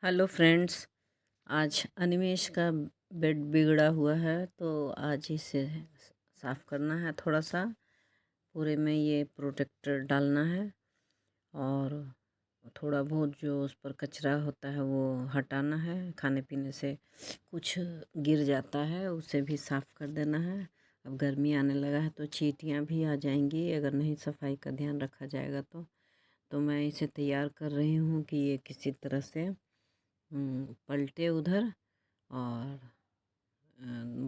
Hello friends. आज अनिमेश का bed बिगड़ा हुआ है तो आज इसे साफ़ करना है। थोड़ा सा पूरे में ये प्रोटेक्टर डालना है और थोड़ा बहुत जो उस पर कचरा होता है वो हटाना है। खाने पीने से कुछ गिर जाता है उसे भी साफ़ कर देना है। अब गर्मी आने लगा है तो चींटियाँ भी आ जाएंगी अगर नहीं सफाई का ध्यान रखा जाएगा तो मैं इसे तैयार कर रही हूँ कि ये किसी तरह से पलटे उधर। और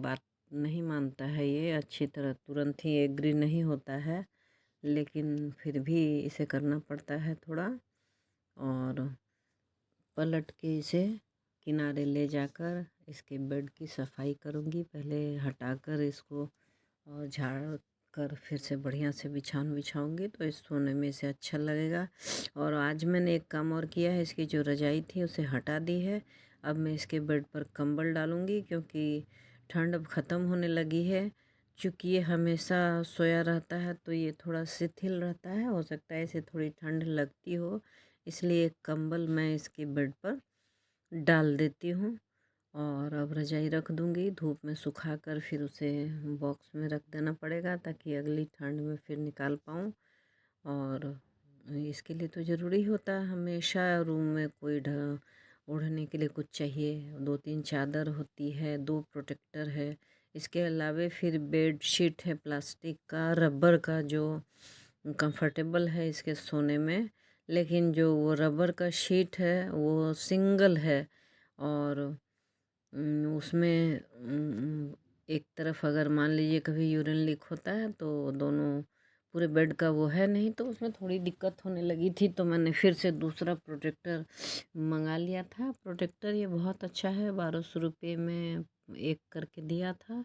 बात नहीं मानता है ये अच्छी तरह, तुरंत ही एग्री नहीं होता है, लेकिन फिर भी इसे करना पड़ता है थोड़ा। और पलट के इसे किनारे ले जाकर इसके बेड की सफाई करूँगी। पहले हटाकर इसको और झाड़ कर फिर से बढ़िया से बिछाऊँ बिछाऊँगी तो इस सोने में इसे अच्छा लगेगा। और आज मैंने एक काम और किया है, इसकी जो रजाई थी उसे हटा दी है। अब मैं इसके बेड पर कंबल डालूँगी क्योंकि ठंड अब ख़त्म होने लगी है। चूँकि ये हमेशा सोया रहता है तो ये थोड़ा शिथिल रहता है, हो सकता है इसे थोड़ी ठंड लगती हो, इसलिए एक कंबल मैं इसके बेड पर डाल देती हूँ। और अब रजाई रख दूँगी, धूप में सुखा कर फिर उसे बॉक्स में रख देना पड़ेगा ताकि अगली ठंड में फिर निकाल पाऊँ। और इसके लिए तो ज़रूरी होता है हमेशा रूम में कोई ओढ़ने के लिए कुछ चाहिए। 2-3 चादर होती है, 2 प्रोटेक्टर है, इसके अलावे फिर बेड शीट है प्लास्टिक का, रबर का, जो कंफर्टेबल है इसके सोने में। लेकिन जो वो रबर का शीट है वो सिंगल है और उसमें एक तरफ अगर मान लीजिए कभी यूरिन लीक होता है तो दोनों पूरे बेड का वो है नहीं, तो उसमें थोड़ी दिक्कत होने लगी थी तो मैंने फिर से दूसरा प्रोटेक्टर मंगा लिया था। प्रोटेक्टर ये बहुत अच्छा है, 1200 रुपये में एक करके दिया था।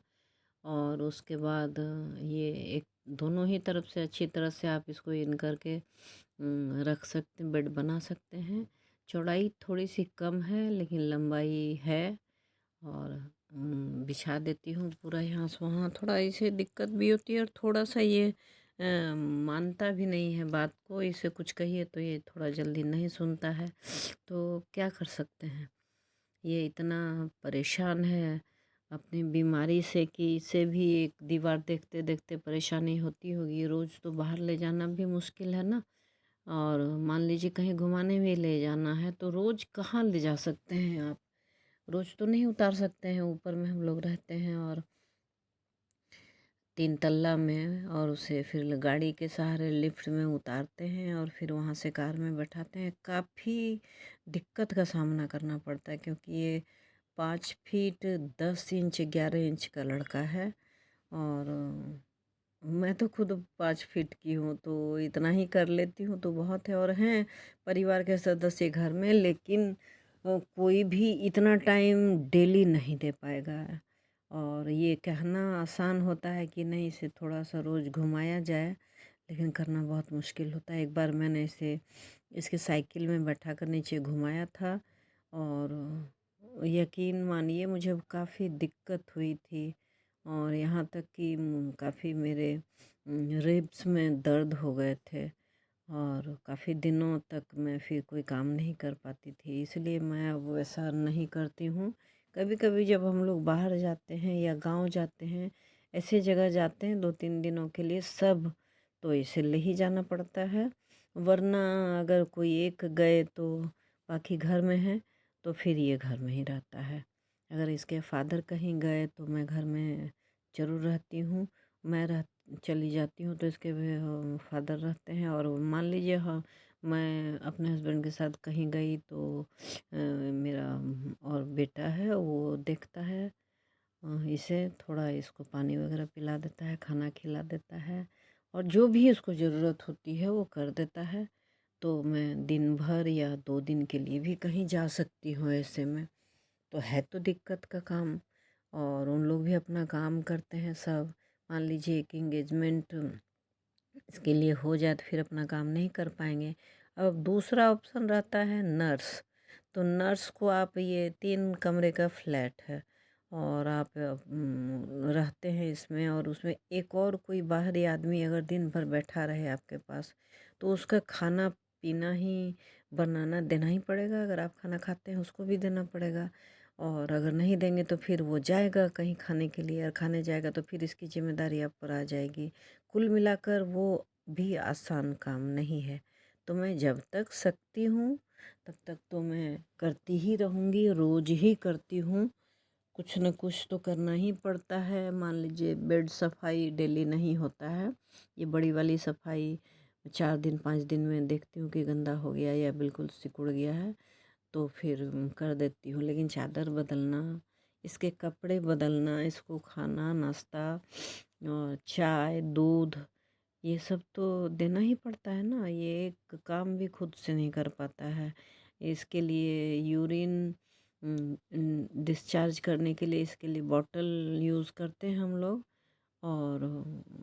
और उसके बाद ये एक दोनों ही तरफ से अच्छी तरह से आप इसको इन करके रख सकते, बेड बना सकते हैं। चौड़ाई थोड़ी सी कम है लेकिन लंबाई है। और बिछा देती हूँ पूरा यहाँ से वहाँ। थोड़ा इसे दिक्कत भी होती है और थोड़ा सा ये मानता भी नहीं है बात को, इसे कुछ कहिए तो ये थोड़ा जल्दी नहीं सुनता है। तो क्या कर सकते हैं, ये इतना परेशान है अपनी बीमारी से कि इसे भी एक दीवार देखते देखते परेशानी होती होगी। रोज़ तो बाहर ले जाना भी मुश्किल है ना, और मान लीजिए कहीं घुमाने भी ले जाना है तो रोज़ कहाँ ले जा सकते हैं आप, रोज़ तो नहीं उतार सकते हैं। ऊपर में हम लोग रहते हैं और 3 तल्ला में, और उसे फिर गाड़ी के सहारे लिफ्ट में उतारते हैं और फिर वहाँ से कार में बैठाते हैं। काफ़ी दिक्कत का सामना करना पड़ता है क्योंकि ये 5 फीट 10 इंच 11 इंच का लड़का है। और मैं तो खुद 5 फीट की हूँ तो इतना ही कर लेती हूँ तो बहुत है। और हैं परिवार के सदस्य घर में, लेकिन कोई भी इतना टाइम डेली नहीं दे पाएगा। और ये कहना आसान होता है कि नहीं इसे थोड़ा सा रोज़ घुमाया जाए, लेकिन करना बहुत मुश्किल होता है। एक बार मैंने इसे इसके साइकिल में बैठा कर नीचे घुमाया था और यकीन मानिए मुझे काफ़ी दिक्कत हुई थी। और यहाँ तक कि काफ़ी मेरे रिब्स में दर्द हो गए थे और काफ़ी दिनों तक मैं फिर कोई काम नहीं कर पाती थी, इसलिए मैं अब वैसा नहीं करती हूँ। कभी कभी जब हम लोग बाहर जाते हैं या गांव जाते हैं, ऐसे जगह जाते हैं 2-3 दिनों के लिए सब, तो इसे ले ही जाना पड़ता है। वरना अगर कोई एक गए तो बाकी घर में है तो फिर ये घर में ही रहता है। अगर इसके फादर कहीं गए तो मैं घर में ज़रूर रहती हूँ। मैं रह चली जाती हूँ तो इसके फादर रहते हैं। और मान लीजिए हाँ, मैं अपने हस्बैंड के साथ कहीं गई तो मेरा और बेटा है वो देखता है इसे, थोड़ा इसको पानी वगैरह पिला देता है, खाना खिला देता है और जो भी इसको ज़रूरत होती है वो कर देता है। तो मैं दिन भर या 2 दिन के लिए भी कहीं जा सकती हूँ ऐसे में। तो है तो दिक्कत का काम, और उन लोग भी अपना काम करते हैं सब। मान लीजिए एक इंगेजमेंट इसके लिए हो जाए तो फिर अपना काम नहीं कर पाएंगे। अब दूसरा ऑप्शन रहता है नर्स। तो नर्स को आप, ये 3 कमरे का फ्लैट है और आप रहते हैं इसमें, और उसमें एक और कोई बाहरी आदमी अगर दिन भर बैठा रहे आपके पास तो उसका खाना पीना ही बनाना देना ही पड़ेगा। अगर आप खाना खाते हैं उसको भी देना पड़ेगा, और अगर नहीं देंगे तो फिर वो जाएगा कहीं खाने के लिए, और खाने जाएगा तो फिर इसकी जिम्मेदारी आप पर आ जाएगी। कुल मिलाकर वो भी आसान काम नहीं है। तो मैं जब तक सकती हूँ तब तक तो मैं करती ही रहूँगी, रोज़ ही करती हूँ। कुछ न कुछ तो करना ही पड़ता है। मान लीजिए बेड सफाई डेली नहीं होता है, ये बड़ी वाली सफाई 4 दिन 5 दिन में देखती हूँ कि गंदा हो गया या बिल्कुल सिकुड़ गया है तो फिर कर देती हूँ। लेकिन चादर बदलना, इसके कपड़े बदलना, इसको खाना नाश्ता और चाय दूध ये सब तो देना ही पड़ता है ना। ये एक काम भी खुद से नहीं कर पाता है। इसके लिए यूरिन डिस्चार्ज करने के लिए इसके लिए बॉटल यूज़ करते हैं हम लोग। और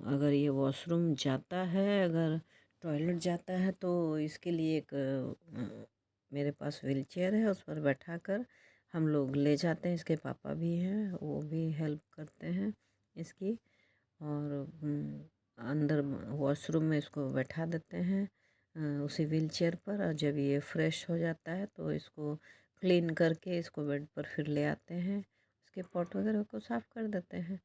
अगर ये वॉशरूम जाता है, अगर टॉयलेट जाता है तो इसके लिए एक मेरे पास व्हील चेयर है, उस पर बैठा कर हम लोग ले जाते हैं। इसके पापा भी हैं, वो भी हेल्प करते हैं इसकी। और अंदर वॉशरूम में इसको बैठा देते हैं उसी व्हील चेयर पर, और जब ये फ्रेश हो जाता है तो इसको क्लीन करके इसको बेड पर फिर ले आते हैं, इसके पॉट वगैरह को साफ़ कर देते हैं।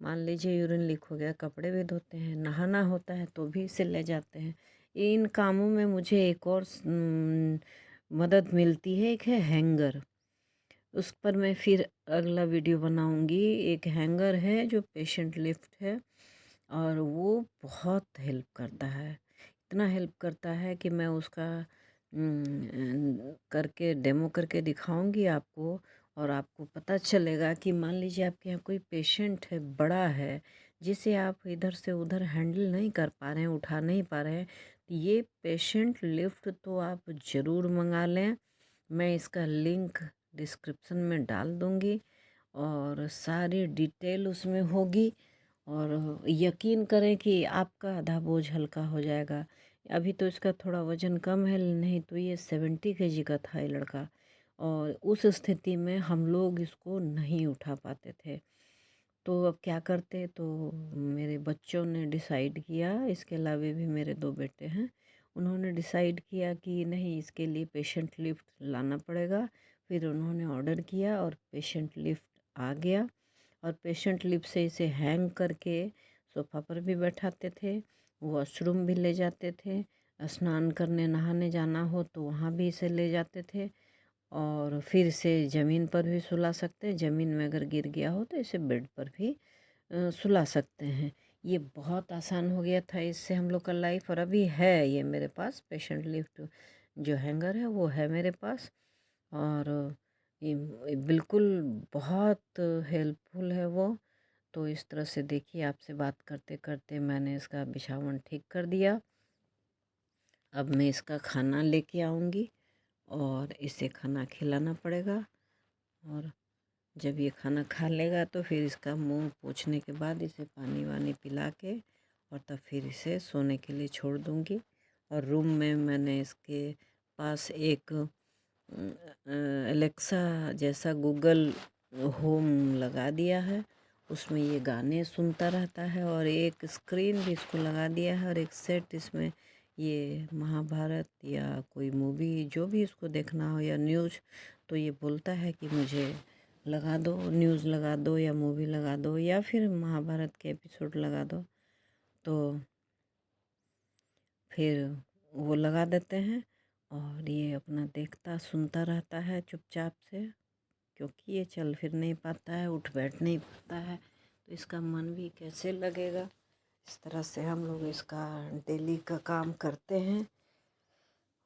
मान लीजिए यूरिन लीक हो गया, कपड़े भी धोते हैं, नहाना होता है तो भी इसे ले जाते हैं। इन कामों में मुझे एक और मदद मिलती है, एक है हैंगर। उस पर मैं फिर अगला वीडियो बनाऊंगी। एक हैंगर है जो पेशेंट लिफ्ट है, और वो बहुत हेल्प करता है। इतना हेल्प करता है कि मैं उसका करके डेमो करके दिखाऊंगी आपको, और आपको पता चलेगा कि मान लीजिए आपके यहाँ कोई पेशेंट है, बड़ा है, जिसे आप इधर से उधर हैंडल नहीं कर पा रहे हैं, उठा नहीं पा रहे हैं, तो ये पेशेंट लिफ्ट तो आप ज़रूर मंगा लें। मैं इसका लिंक डिस्क्रिप्शन में डाल दूंगी, और सारी डिटेल उसमें होगी। और यकीन करें कि आपका आधा बोझ हल्का हो जाएगा। अभी तो इसका थोड़ा वज़न कम है, नहीं तो ये 70 kg का था ये लड़का, और उस स्थिति में हम लोग इसको नहीं उठा पाते थे। तो अब क्या करते, तो मेरे बच्चों ने डिसाइड किया, इसके अलावा भी मेरे 2 बेटे हैं, उन्होंने डिसाइड किया कि नहीं, इसके लिए पेशेंट लिफ्ट लाना पड़ेगा। फिर उन्होंने ऑर्डर किया और पेशेंट लिफ्ट आ गया, और पेशेंट लिफ्ट से इसे हैंग करके सोफ़ा पर भी बैठाते थे, वॉशरूम भी ले जाते थे, स्नान करने नहाने जाना हो तो वहाँ भी इसे ले जाते थे, और फिर से ज़मीन पर भी सुला सकते हैं। ज़मीन में अगर गिर गया हो तो इसे बेड पर भी सुला सकते हैं। ये बहुत आसान हो गया था इससे हम लोग का लाइफ। और अभी है ये मेरे पास पेशेंट लिफ्ट जो हैंगर है वो है मेरे पास, और ये बिल्कुल बहुत हेल्पफुल है वो। तो इस तरह से देखिए, आपसे बात करते करते मैंने इसका बिछावन ठीक कर दिया। अब मैं इसका खाना लेके आऊँगी और इसे खाना खिलाना पड़ेगा, और जब ये खाना खा लेगा तो फिर इसका मुंह पोंछने के बाद इसे पानी वानी पिला के, और तब फिर इसे सोने के लिए छोड़ दूँगी। और रूम में मैंने इसके पास एक एलेक्सा जैसा गूगल होम लगा दिया है, उसमें ये गाने सुनता रहता है, और एक स्क्रीन भी इसको लगा दिया है, और एक सेट इसमें ये महाभारत या कोई मूवी जो भी इसको देखना हो या न्यूज़, तो ये बोलता है कि मुझे लगा दो, न्यूज़ लगा दो या मूवी लगा दो या फिर महाभारत के एपिसोड लगा दो। तो फिर वो लगा देते हैं, और ये अपना देखता सुनता रहता है चुपचाप से, क्योंकि ये चल फिर नहीं पाता है, उठ बैठ नहीं पाता है, तो इसका मन भी कैसे लगेगा। इस तरह से हम लोग इसका डेली का काम करते हैं,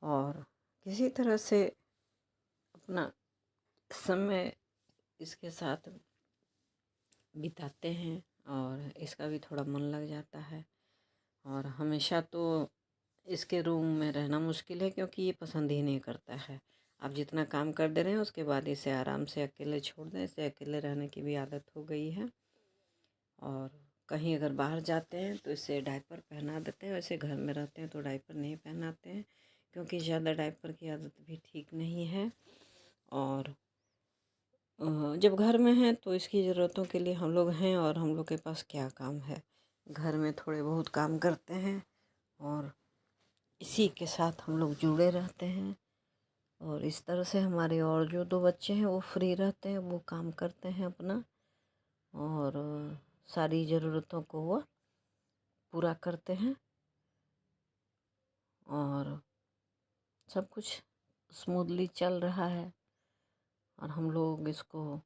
और किसी तरह से अपना समय इसके साथ बिताते हैं, और इसका भी थोड़ा मन लग जाता है। और हमेशा तो इसके रूम में रहना मुश्किल है, क्योंकि ये पसंद ही नहीं करता है। आप जितना काम कर दे रहे हैं उसके बाद इसे आराम से अकेले छोड़ दें, इसे अकेले रहने की भी आदत हो गई है। और कहीं अगर बाहर जाते हैं तो इसे डायपर पहना देते हैं, वैसे घर में रहते हैं तो डायपर नहीं पहनाते हैं, क्योंकि ज़्यादा डायपर की आदत भी ठीक नहीं है। और जब घर में हैं तो इसकी ज़रूरतों के लिए हम लोग हैं, और हम लोग के पास क्या काम है, घर में थोड़े बहुत काम करते हैं, और इसी के साथ हम लोग जुड़े रहते हैं। और इस तरह से हमारे और जो 2 बच्चे हैं वो फ्री रहते हैं, वो काम करते हैं अपना, और सारी ज़रूरतों को वो पूरा करते हैं, और सब कुछ स्मूथली चल रहा है। और हम लोग इसको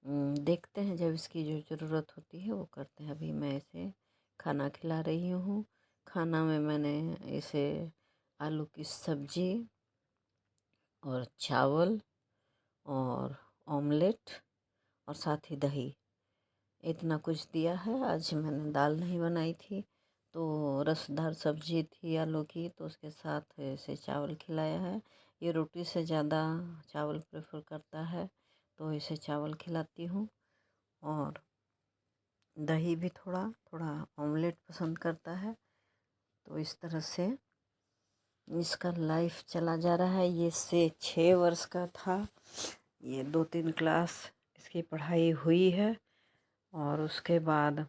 देखते हैं, जब इसकी जो ज़रूरत होती है वो करते हैं। अभी मैं इसे खाना खिला रही हूँ। खाना में मैंने इसे आलू की सब्ज़ी और चावल और ऑमलेट और साथ ही दही, इतना कुछ दिया है। आज मैंने दाल नहीं बनाई थी, तो रसदार सब्जी थी आलू की, तो उसके साथ इसे चावल खिलाया है। ये रोटी से ज़्यादा चावल प्रेफर करता है, तो इसे चावल खिलाती हूँ। और दही भी थोड़ा थोड़ा, ऑमलेट पसंद करता है। तो इस तरह से इसका लाइफ चला जा रहा है। ये से 6 वर्ष का था, ये 2-3 क्लास इसकी पढ़ाई हुई है, और उसके बाद